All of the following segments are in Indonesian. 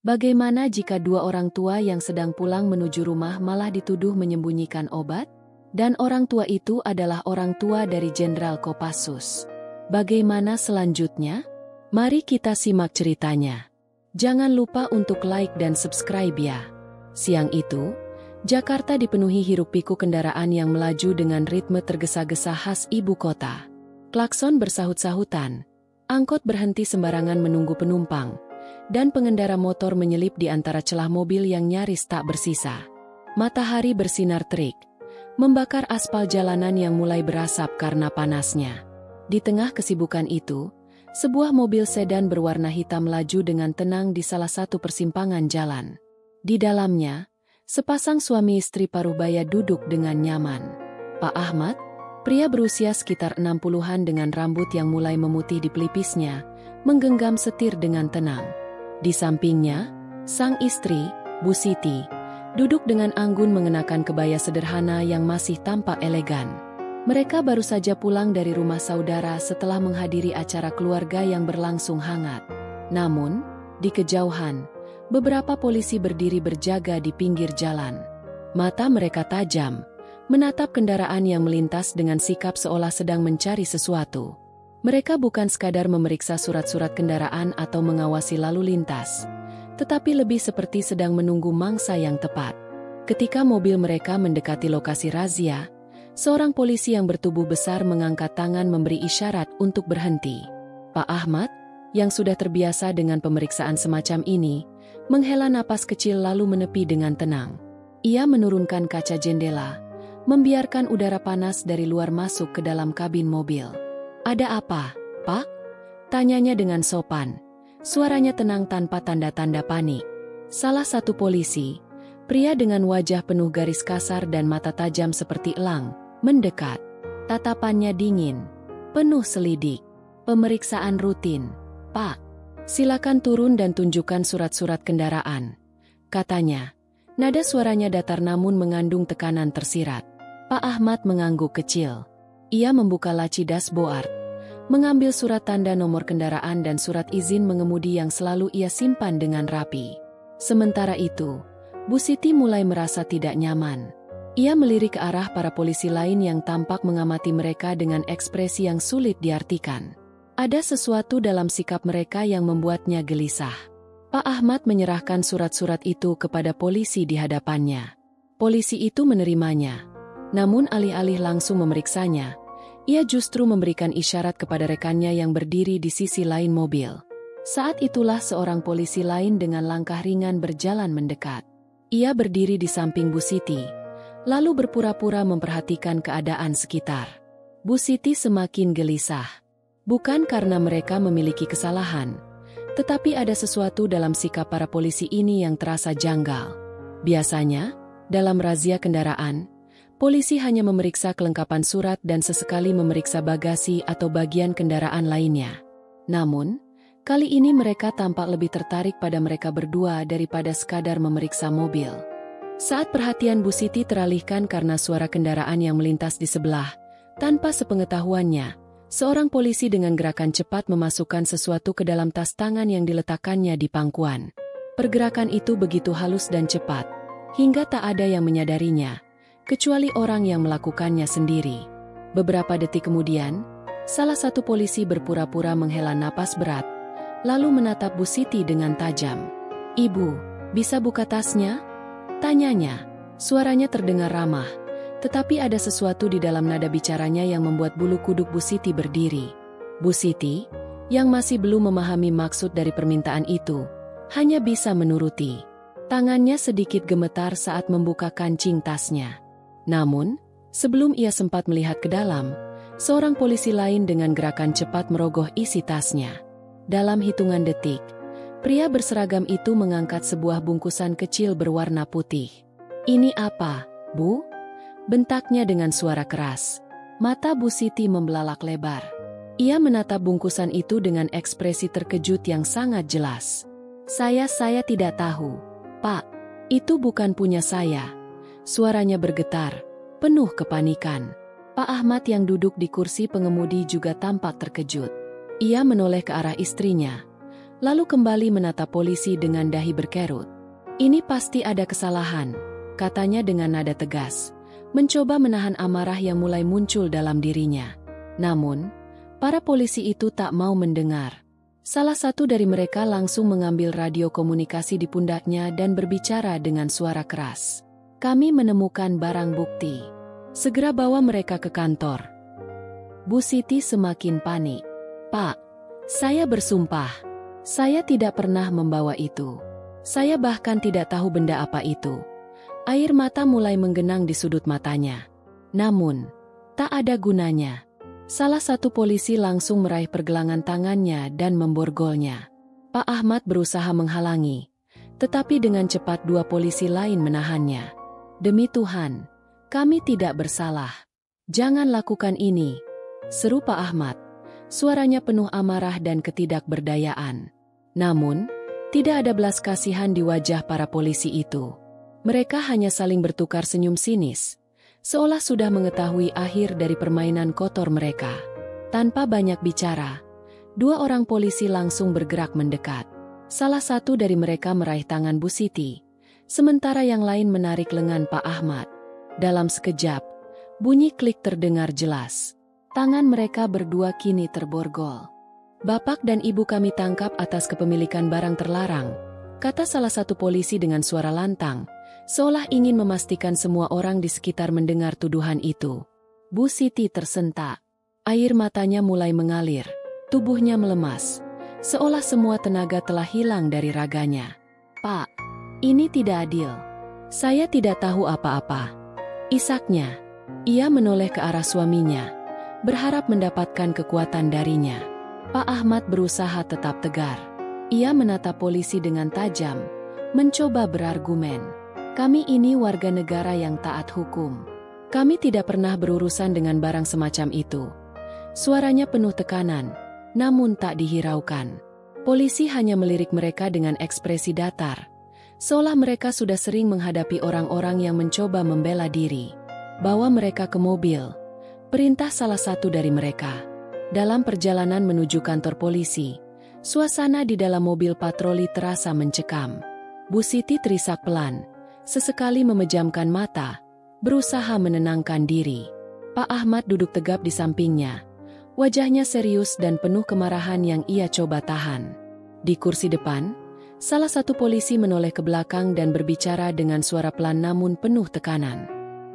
Bagaimana jika dua orang tua yang sedang pulang menuju rumah malah dituduh menyembunyikan obat? Dan orang tua itu adalah orang tua dari Jenderal Kopassus. Bagaimana selanjutnya? Mari kita simak ceritanya. Jangan lupa untuk like dan subscribe ya. Siang itu, Jakarta dipenuhi hiruk-pikuk kendaraan yang melaju dengan ritme tergesa-gesa khas ibu kota. Klakson bersahut-sahutan, angkot berhenti sembarangan menunggu penumpang, dan pengendara motor menyelip di antara celah mobil yang nyaris tak bersisa. Matahari bersinar terik, membakar aspal jalanan yang mulai berasap karena panasnya. Di tengah kesibukan itu, sebuah mobil sedan berwarna hitam melaju dengan tenang di salah satu persimpangan jalan. Di dalamnya, sepasang suami istri paruh-baya duduk dengan nyaman. Pak Ahmad, pria berusia sekitar 60-an dengan rambut yang mulai memutih di pelipisnya, menggenggam setir dengan tenang. Di sampingnya, sang istri, Bu Siti, duduk dengan anggun mengenakan kebaya sederhana yang masih tampak elegan. Mereka baru saja pulang dari rumah saudara setelah menghadiri acara keluarga yang berlangsung hangat. Namun, di kejauhan, beberapa polisi berdiri berjaga di pinggir jalan. Mata mereka tajam, menatap kendaraan yang melintas dengan sikap seolah sedang mencari sesuatu. Mereka bukan sekadar memeriksa surat-surat kendaraan atau mengawasi lalu lintas, tetapi lebih seperti sedang menunggu mangsa yang tepat. Ketika mobil mereka mendekati lokasi razia, seorang polisi yang bertubuh besar mengangkat tangan memberi isyarat untuk berhenti. Pak Ahmad, yang sudah terbiasa dengan pemeriksaan semacam ini, menghela napas kecil lalu menepi dengan tenang. Ia menurunkan kaca jendela, membiarkan udara panas dari luar masuk ke dalam kabin mobil. "Ada apa, Pak?" tanyanya dengan sopan. Suaranya tenang tanpa tanda-tanda panik. Salah satu polisi, pria dengan wajah penuh garis kasar dan mata tajam seperti elang, mendekat. Tatapannya dingin, penuh selidik. "Pemeriksaan rutin, Pak. Silakan turun dan tunjukkan surat-surat kendaraan," katanya. Nada suaranya datar namun mengandung tekanan tersirat. Pak Ahmad mengangguk kecil. Ia membuka laci dashboard, mengambil surat tanda nomor kendaraan dan surat izin mengemudi yang selalu ia simpan dengan rapi. Sementara itu, Bu Siti mulai merasa tidak nyaman. Ia melirik ke arah para polisi lain yang tampak mengamati mereka dengan ekspresi yang sulit diartikan. Ada sesuatu dalam sikap mereka yang membuatnya gelisah. Pak Ahmad menyerahkan surat-surat itu kepada polisi di hadapannya. Polisi itu menerimanya. Namun alih-alih langsung memeriksanya, ia justru memberikan isyarat kepada rekannya yang berdiri di sisi lain mobil. Saat itulah seorang polisi lain dengan langkah ringan berjalan mendekat. Ia berdiri di samping Bu Siti, lalu berpura-pura memperhatikan keadaan sekitar. Bu Siti semakin gelisah. Bukan karena mereka memiliki kesalahan, tetapi ada sesuatu dalam sikap para polisi ini yang terasa janggal. Biasanya, dalam razia kendaraan, polisi hanya memeriksa kelengkapan surat dan sesekali memeriksa bagasi atau bagian kendaraan lainnya. Namun, kali ini mereka tampak lebih tertarik pada mereka berdua daripada sekadar memeriksa mobil. Saat perhatian Bu Siti teralihkan karena suara kendaraan yang melintas di sebelah, tanpa sepengetahuannya, seorang polisi dengan gerakan cepat memasukkan sesuatu ke dalam tas tangan yang diletakkannya di pangkuan. Pergerakan itu begitu halus dan cepat, hingga tak ada yang menyadarinya, kecuali orang yang melakukannya sendiri. Beberapa detik kemudian, salah satu polisi berpura-pura menghela napas berat, lalu menatap Bu Siti dengan tajam. "Ibu, bisa buka tasnya?" tanyanya. Suaranya terdengar ramah, tetapi ada sesuatu di dalam nada bicaranya yang membuat bulu kuduk Bu Siti berdiri. Bu Siti, yang masih belum memahami maksud dari permintaan itu, hanya bisa menuruti. Tangannya sedikit gemetar saat membuka kancing tasnya. Namun, sebelum ia sempat melihat ke dalam, seorang polisi lain dengan gerakan cepat merogoh isi tasnya. Dalam hitungan detik, pria berseragam itu mengangkat sebuah bungkusan kecil berwarna putih. "Ini apa, Bu?" bentaknya dengan suara keras. Mata Bu Siti membelalak lebar. Ia menatap bungkusan itu dengan ekspresi terkejut yang sangat jelas. Saya tidak tahu, Pak. Itu bukan punya saya." Suaranya bergetar, penuh kepanikan. Pak Ahmad yang duduk di kursi pengemudi juga tampak terkejut. Ia menoleh ke arah istrinya, lalu kembali menatap polisi dengan dahi berkerut. "Ini pasti ada kesalahan," katanya dengan nada tegas, mencoba menahan amarah yang mulai muncul dalam dirinya. Namun, para polisi itu tak mau mendengar. Salah satu dari mereka langsung mengambil radio komunikasi di pundaknya dan berbicara dengan suara keras. "Kami menemukan barang bukti. Segera bawa mereka ke kantor." Bu Siti semakin panik. "Pak, saya bersumpah, saya tidak pernah membawa itu. Saya bahkan tidak tahu benda apa itu." Air mata mulai menggenang di sudut matanya. Namun, tak ada gunanya. Salah satu polisi langsung meraih pergelangan tangannya dan memborgolnya. Pak Ahmad berusaha menghalangi, tetapi dengan cepat dua polisi lain menahannya. "Demi Tuhan, kami tidak bersalah. Jangan lakukan ini," seru Pak Ahmad. Suaranya penuh amarah dan ketidakberdayaan. Namun, tidak ada belas kasihan di wajah para polisi itu. Mereka hanya saling bertukar senyum sinis, seolah sudah mengetahui akhir dari permainan kotor mereka. Tanpa banyak bicara, dua orang polisi langsung bergerak mendekat. Salah satu dari mereka meraih tangan Bu Siti, sementara yang lain menarik lengan Pak Ahmad. Dalam sekejap, bunyi klik terdengar jelas. Tangan mereka berdua kini terborgol. "Bapak dan Ibu kami tangkap atas kepemilikan barang terlarang," kata salah satu polisi dengan suara lantang, seolah ingin memastikan semua orang di sekitar mendengar tuduhan itu. Bu Siti tersentak. Air matanya mulai mengalir, tubuhnya melemas, seolah semua tenaga telah hilang dari raganya. "Pak, ini tidak adil. Saya tidak tahu apa-apa," isaknya. Ia menoleh ke arah suaminya, berharap mendapatkan kekuatan darinya. Pak Ahmad berusaha tetap tegar. Ia menatap polisi dengan tajam, mencoba berargumen. "Kami ini warga negara yang taat hukum. Kami tidak pernah berurusan dengan barang semacam itu." Suaranya penuh tekanan, namun tak dihiraukan. Polisi hanya melirik mereka dengan ekspresi datar, seolah mereka sudah sering menghadapi orang-orang yang mencoba membela diri. "Bawa mereka ke mobil," perintah salah satu dari mereka. Dalam perjalanan menuju kantor polisi, suasana di dalam mobil patroli terasa mencekam. Bu Siti terisak pelan, sesekali memejamkan mata, berusaha menenangkan diri. Pak Ahmad duduk tegap di sampingnya, wajahnya serius dan penuh kemarahan yang ia coba tahan. Di kursi depan, salah satu polisi menoleh ke belakang dan berbicara dengan suara pelan namun penuh tekanan.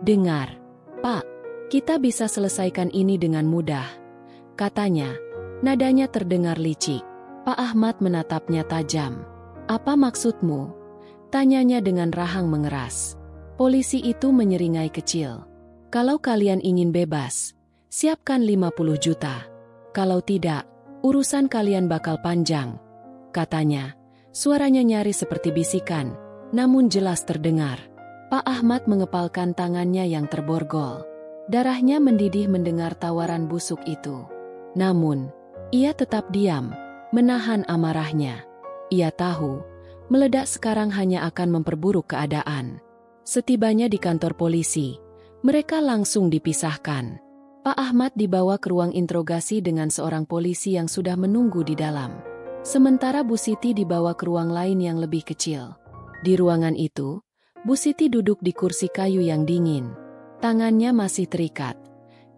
"Dengar, Pak, kita bisa selesaikan ini dengan mudah," katanya. Nadanya terdengar licik. Pak Ahmad menatapnya tajam. "Apa maksudmu?" tanyanya dengan rahang mengeras. Polisi itu menyeringai kecil. "Kalau kalian ingin bebas, siapkan 50 juta. Kalau tidak, urusan kalian bakal panjang," katanya. Suaranya nyaris seperti bisikan, namun jelas terdengar. Pak Ahmad mengepalkan tangannya yang terborgol. Darahnya mendidih mendengar tawaran busuk itu. Namun, ia tetap diam, menahan amarahnya. Ia tahu, meledak sekarang hanya akan memperburuk keadaan. Setibanya di kantor polisi, mereka langsung dipisahkan. Pak Ahmad dibawa ke ruang interogasi dengan seorang polisi yang sudah menunggu di dalam. Sementara Bu Siti dibawa ke ruang lain yang lebih kecil. Di ruangan itu, Bu Siti duduk di kursi kayu yang dingin. Tangannya masih terikat,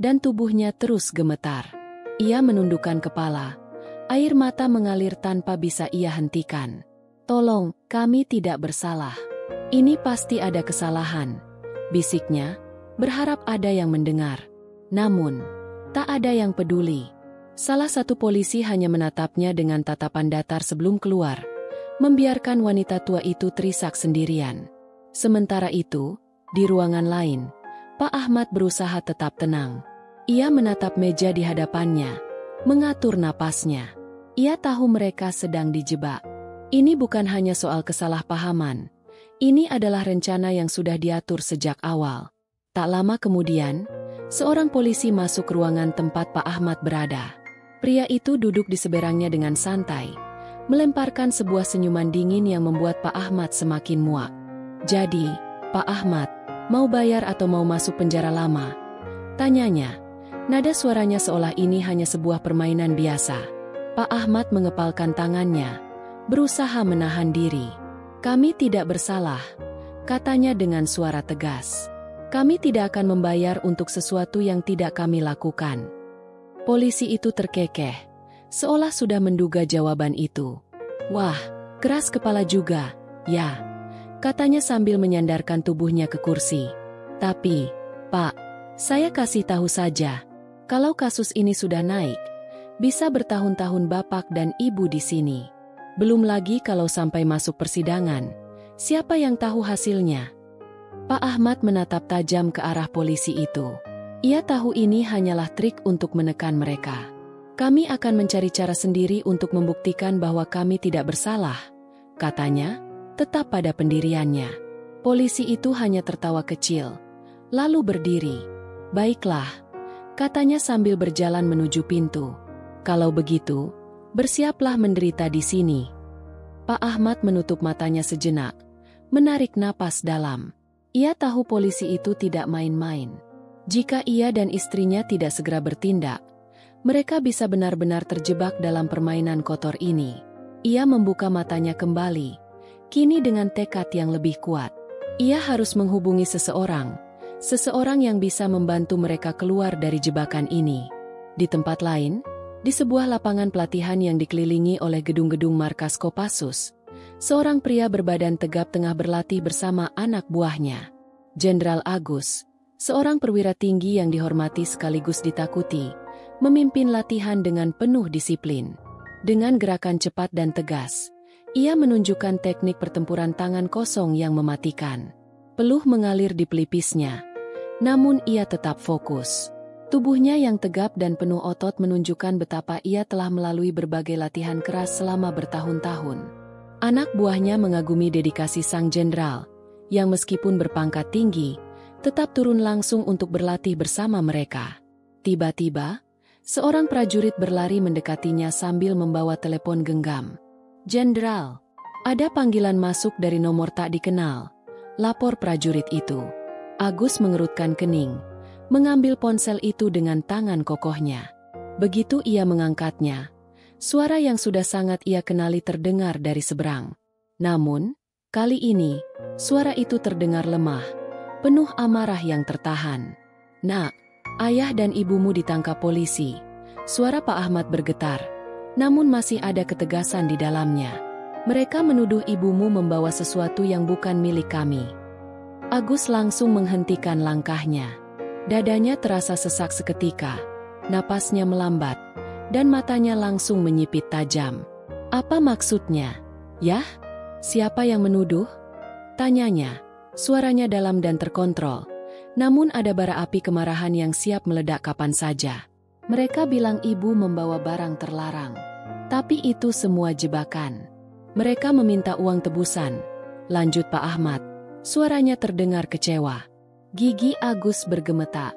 dan tubuhnya terus gemetar. Ia menundukkan kepala, air mata mengalir tanpa bisa ia hentikan. "Tolong, kami tidak bersalah. Ini pasti ada kesalahan," bisiknya, berharap ada yang mendengar. Namun, tak ada yang peduli. Salah satu polisi hanya menatapnya dengan tatapan datar sebelum keluar, membiarkan wanita tua itu terisak sendirian. Sementara itu, di ruangan lain, Pak Ahmad berusaha tetap tenang. Ia menatap meja di hadapannya, mengatur napasnya. Ia tahu mereka sedang dijebak. Ini bukan hanya soal kesalahpahaman. Ini adalah rencana yang sudah diatur sejak awal. Tak lama kemudian, seorang polisi masuk ke ruangan tempat Pak Ahmad berada. Pria itu duduk di seberangnya dengan santai, melemparkan sebuah senyuman dingin yang membuat Pak Ahmad semakin muak. "Jadi, Pak Ahmad, mau bayar atau mau masuk penjara lama?" tanyanya. Nada suaranya seolah ini hanya sebuah permainan biasa. Pak Ahmad mengepalkan tangannya, berusaha menahan diri. "Kami tidak bersalah," katanya dengan suara tegas. "Kami tidak akan membayar untuk sesuatu yang tidak kami lakukan." Polisi itu terkekeh, seolah sudah menduga jawaban itu. "Wah, keras kepala juga, ya," katanya sambil menyandarkan tubuhnya ke kursi. "Tapi, Pak, saya kasih tahu saja, kalau kasus ini sudah naik, bisa bertahun-tahun Bapak dan Ibu di sini. Belum lagi kalau sampai masuk persidangan, siapa yang tahu hasilnya?" Pak Ahmad menatap tajam ke arah polisi itu. Ia tahu ini hanyalah trik untuk menekan mereka. "Kami akan mencari cara sendiri untuk membuktikan bahwa kami tidak bersalah," katanya, tetap pada pendiriannya. Polisi itu hanya tertawa kecil, lalu berdiri. "Baiklah," katanya sambil berjalan menuju pintu. "Kalau begitu, bersiaplah menderita di sini." Pak Ahmad menutup matanya sejenak, menarik napas dalam. Ia tahu polisi itu tidak main-main. Jika ia dan istrinya tidak segera bertindak, mereka bisa benar-benar terjebak dalam permainan kotor ini. Ia membuka matanya kembali, kini dengan tekad yang lebih kuat. Ia harus menghubungi seseorang yang bisa membantu mereka keluar dari jebakan ini. Di tempat lain, di sebuah lapangan pelatihan yang dikelilingi oleh gedung-gedung markas Kopassus, seorang pria berbadan tegap tengah berlatih bersama anak buahnya. Jenderal Agus, seorang perwira tinggi yang dihormati sekaligus ditakuti, memimpin latihan dengan penuh disiplin. Dengan gerakan cepat dan tegas, ia menunjukkan teknik pertempuran tangan kosong yang mematikan. Peluh mengalir di pelipisnya, namun ia tetap fokus. Tubuhnya yang tegap dan penuh otot menunjukkan betapa ia telah melalui berbagai latihan keras selama bertahun-tahun. Anak buahnya mengagumi dedikasi sang jenderal, yang meskipun berpangkat tinggi, tetap turun langsung untuk berlatih bersama mereka. Tiba-tiba, seorang prajurit berlari mendekatinya sambil membawa telepon genggam. "Jenderal, ada panggilan masuk dari nomor tak dikenal," lapor prajurit itu. Agus mengerutkan kening, mengambil ponsel itu dengan tangan kokohnya. Begitu ia mengangkatnya, suara yang sudah sangat ia kenali terdengar dari seberang. Namun, kali ini, suara itu terdengar lemah, penuh amarah yang tertahan. "Nak, ayah dan ibumu ditangkap polisi." Suara Pak Ahmad bergetar, namun masih ada ketegasan di dalamnya. "Mereka menuduh ibumu membawa sesuatu yang bukan milik kami." Agus langsung menghentikan langkahnya. Dadanya terasa sesak seketika, napasnya melambat, dan matanya langsung menyipit tajam. "Apa maksudnya? Yah? Siapa yang menuduh?" tanyanya. Suaranya dalam dan terkontrol, namun ada bara api kemarahan yang siap meledak kapan saja. "Mereka bilang ibu membawa barang terlarang. Tapi itu semua jebakan. Mereka meminta uang tebusan," lanjut Pak Ahmad. Suaranya terdengar kecewa. Gigi Agus bergemetak.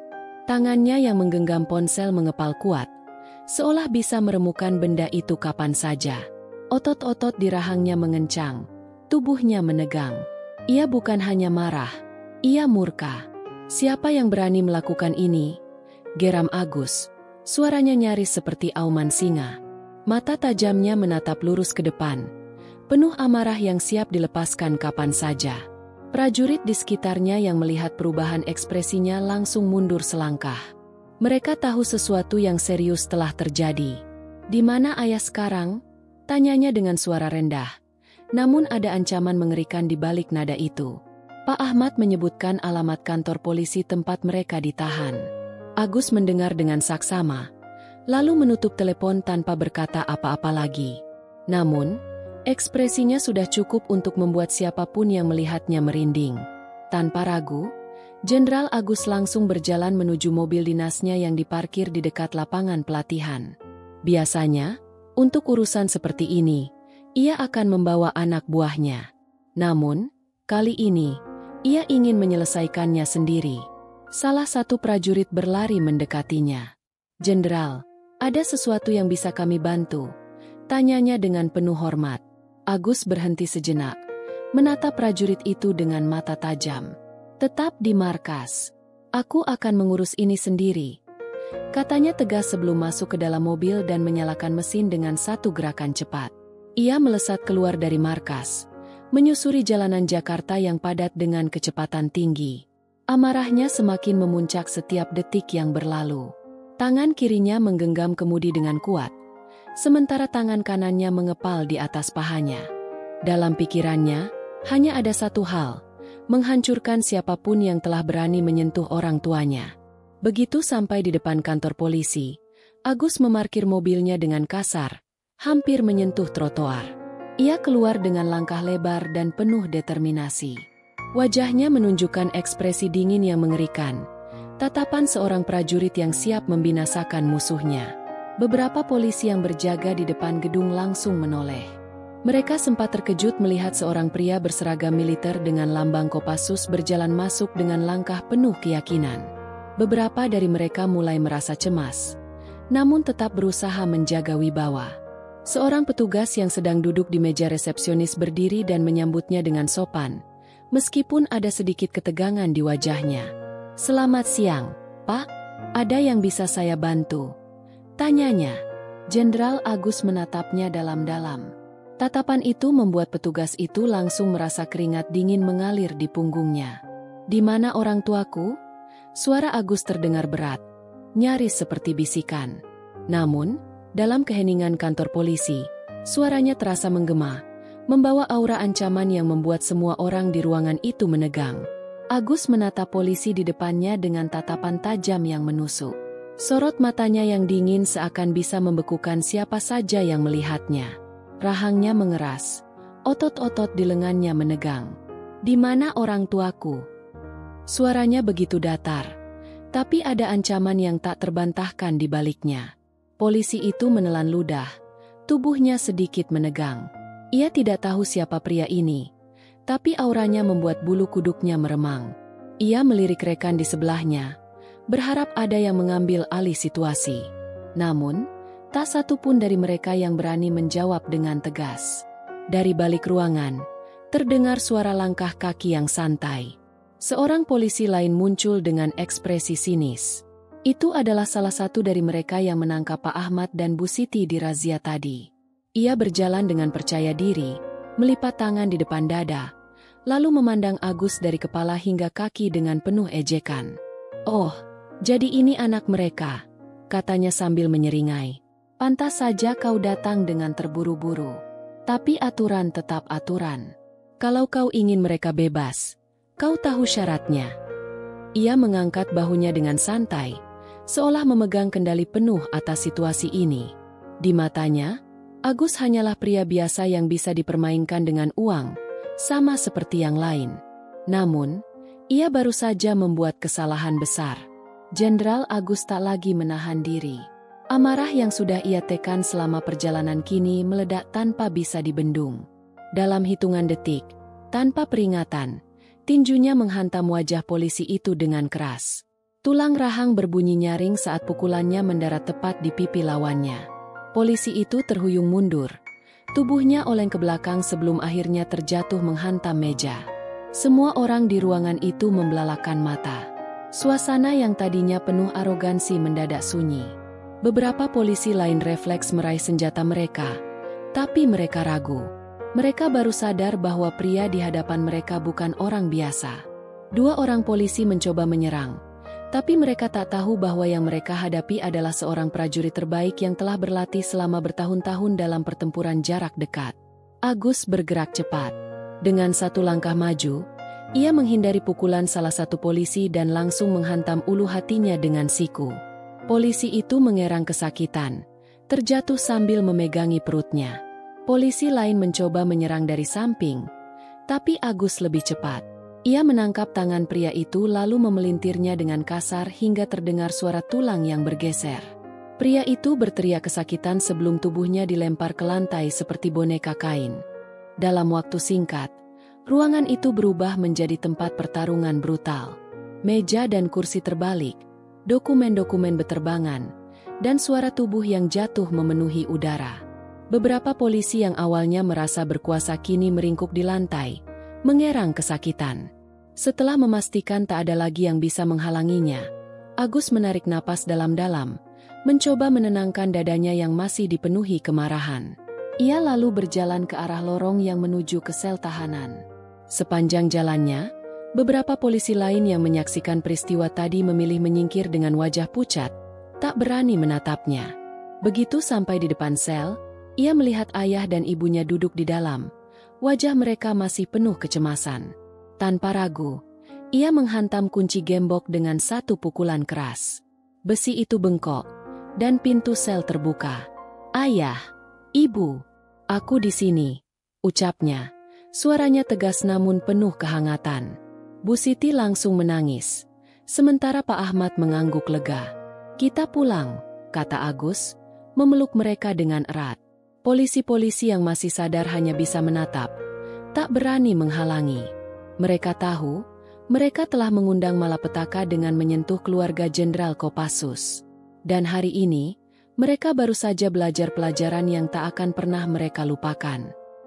Tangannya yang menggenggam ponsel mengepal kuat, seolah bisa meremukan benda itu kapan saja. Otot-otot di rahangnya mengencang, tubuhnya menegang. Ia bukan hanya marah, ia murka. "Siapa yang berani melakukan ini?" geram Agus. Suaranya nyaris seperti auman singa. Mata tajamnya menatap lurus ke depan, penuh amarah yang siap dilepaskan kapan saja. Prajurit di sekitarnya yang melihat perubahan ekspresinya langsung mundur selangkah. Mereka tahu sesuatu yang serius telah terjadi. "Di mana ayah sekarang?" tanyanya dengan suara rendah. Namun ada ancaman mengerikan di balik nada itu. Pak Ahmad menyebutkan alamat kantor polisi tempat mereka ditahan. Agus mendengar dengan saksama, lalu menutup telepon tanpa berkata apa-apa lagi. Namun, ekspresinya sudah cukup untuk membuat siapapun yang melihatnya merinding. Tanpa ragu, Jenderal Agus langsung berjalan menuju mobil dinasnya yang diparkir di dekat lapangan pelatihan. Biasanya, untuk urusan seperti ini, ia akan membawa anak buahnya. Namun, kali ini, ia ingin menyelesaikannya sendiri. Salah satu prajurit berlari mendekatinya. "Jenderal, ada sesuatu yang bisa kami bantu?" tanyanya dengan penuh hormat. Agus berhenti sejenak, menatap prajurit itu dengan mata tajam. "Tetap di markas. Aku akan mengurus ini sendiri," katanya tegas sebelum masuk ke dalam mobil dan menyalakan mesin dengan satu gerakan cepat. Ia melesat keluar dari markas, menyusuri jalanan Jakarta yang padat dengan kecepatan tinggi. Amarahnya semakin memuncak setiap detik yang berlalu. Tangan kirinya menggenggam kemudi dengan kuat, sementara tangan kanannya mengepal di atas pahanya. Dalam pikirannya, hanya ada satu hal, menghancurkan siapapun yang telah berani menyentuh orang tuanya. Begitu sampai di depan kantor polisi, Agus memarkir mobilnya dengan kasar, hampir menyentuh trotoar. Ia keluar dengan langkah lebar dan penuh determinasi. Wajahnya menunjukkan ekspresi dingin yang mengerikan, tatapan seorang prajurit yang siap membinasakan musuhnya. Beberapa polisi yang berjaga di depan gedung langsung menoleh. Mereka sempat terkejut melihat seorang pria berseragam militer dengan lambang Kopassus berjalan masuk dengan langkah penuh keyakinan. Beberapa dari mereka mulai merasa cemas, namun tetap berusaha menjaga wibawa. Seorang petugas yang sedang duduk di meja resepsionis berdiri dan menyambutnya dengan sopan, meskipun ada sedikit ketegangan di wajahnya. "Selamat siang, Pak. Ada yang bisa saya bantu?" tanyanya. Jenderal Agus menatapnya dalam-dalam. Tatapan itu membuat petugas itu langsung merasa keringat dingin mengalir di punggungnya. "Di mana orang tuaku?" Suara Agus terdengar berat, nyaris seperti bisikan. Namun, dalam keheningan kantor polisi, suaranya terasa menggema, membawa aura ancaman yang membuat semua orang di ruangan itu menegang. Agus menatap polisi di depannya dengan tatapan tajam yang menusuk. Sorot matanya yang dingin seakan bisa membekukan siapa saja yang melihatnya. Rahangnya mengeras, otot-otot di lengannya menegang. "Di mana orang tuaku?" Suaranya begitu datar, tapi ada ancaman yang tak terbantahkan di baliknya. Polisi itu menelan ludah, tubuhnya sedikit menegang. Ia tidak tahu siapa pria ini, tapi auranya membuat bulu kuduknya meremang. Ia melirik rekan di sebelahnya, berharap ada yang mengambil alih situasi. Namun, tak satu pun dari mereka yang berani menjawab dengan tegas. Dari balik ruangan, terdengar suara langkah kaki yang santai. Seorang polisi lain muncul dengan ekspresi sinis. Itu adalah salah satu dari mereka yang menangkap Pak Ahmad dan Bu Siti di razia tadi. Ia berjalan dengan percaya diri, melipat tangan di depan dada, lalu memandang Agus dari kepala hingga kaki dengan penuh ejekan. "Oh, jadi ini anak mereka," katanya sambil menyeringai. "Pantas saja kau datang dengan terburu-buru. Tapi aturan tetap aturan. Kalau kau ingin mereka bebas, kau tahu syaratnya." Ia mengangkat bahunya dengan santai, seolah memegang kendali penuh atas situasi ini. Di matanya, Agus hanyalah pria biasa yang bisa dipermainkan dengan uang, sama seperti yang lain. Namun, ia baru saja membuat kesalahan besar. Jenderal Agus tak lagi menahan diri. Amarah yang sudah ia tekan selama perjalanan kini meledak tanpa bisa dibendung. Dalam hitungan detik, tanpa peringatan, tinjunya menghantam wajah polisi itu dengan keras. Tulang rahang berbunyi nyaring saat pukulannya mendarat tepat di pipi lawannya. Polisi itu terhuyung mundur. Tubuhnya oleng ke belakang sebelum akhirnya terjatuh menghantam meja. Semua orang di ruangan itu membelalakan mata. Suasana yang tadinya penuh arogansi mendadak sunyi. Beberapa polisi lain refleks meraih senjata mereka, tapi mereka ragu. Mereka baru sadar bahwa pria di hadapan mereka bukan orang biasa. Dua orang polisi mencoba menyerang, tapi mereka tak tahu bahwa yang mereka hadapi adalah seorang prajurit terbaik yang telah berlatih selama bertahun-tahun dalam pertempuran jarak dekat. Agus bergerak cepat. Dengan satu langkah maju, ia menghindari pukulan salah satu polisi dan langsung menghantam ulu hatinya dengan siku. Polisi itu mengerang kesakitan, terjatuh sambil memegangi perutnya. Polisi lain mencoba menyerang dari samping, tapi Agus lebih cepat. Ia menangkap tangan pria itu lalu memelintirnya dengan kasar hingga terdengar suara tulang yang bergeser. Pria itu berteriak kesakitan sebelum tubuhnya dilempar ke lantai seperti boneka kain. Dalam waktu singkat, ruangan itu berubah menjadi tempat pertarungan brutal. Meja dan kursi terbalik, dokumen-dokumen beterbangan, dan suara tubuh yang jatuh memenuhi udara. Beberapa polisi yang awalnya merasa berkuasa kini meringkuk di lantai, mengerang kesakitan. Setelah memastikan tak ada lagi yang bisa menghalanginya, Agus menarik napas dalam-dalam, mencoba menenangkan dadanya yang masih dipenuhi kemarahan. Ia lalu berjalan ke arah lorong yang menuju ke sel tahanan. Sepanjang jalannya, beberapa polisi lain yang menyaksikan peristiwa tadi memilih menyingkir dengan wajah pucat, tak berani menatapnya. Begitu sampai di depan sel, ia melihat ayah dan ibunya duduk di dalam. Wajah mereka masih penuh kecemasan. Tanpa ragu, ia menghantam kunci gembok dengan satu pukulan keras. Besi itu bengkok, dan pintu sel terbuka. "Ayah, Ibu, aku di sini," ucapnya. Suaranya tegas namun penuh kehangatan. Bu Siti langsung menangis. Sementara Pak Ahmad mengangguk lega. "Kita pulang," kata Agus, memeluk mereka dengan erat. Polisi-polisi yang masih sadar hanya bisa menatap, tak berani menghalangi. Mereka tahu, mereka telah mengundang malapetaka dengan menyentuh keluarga Jenderal Kopassus. Dan hari ini, mereka baru saja belajar pelajaran yang tak akan pernah mereka lupakan.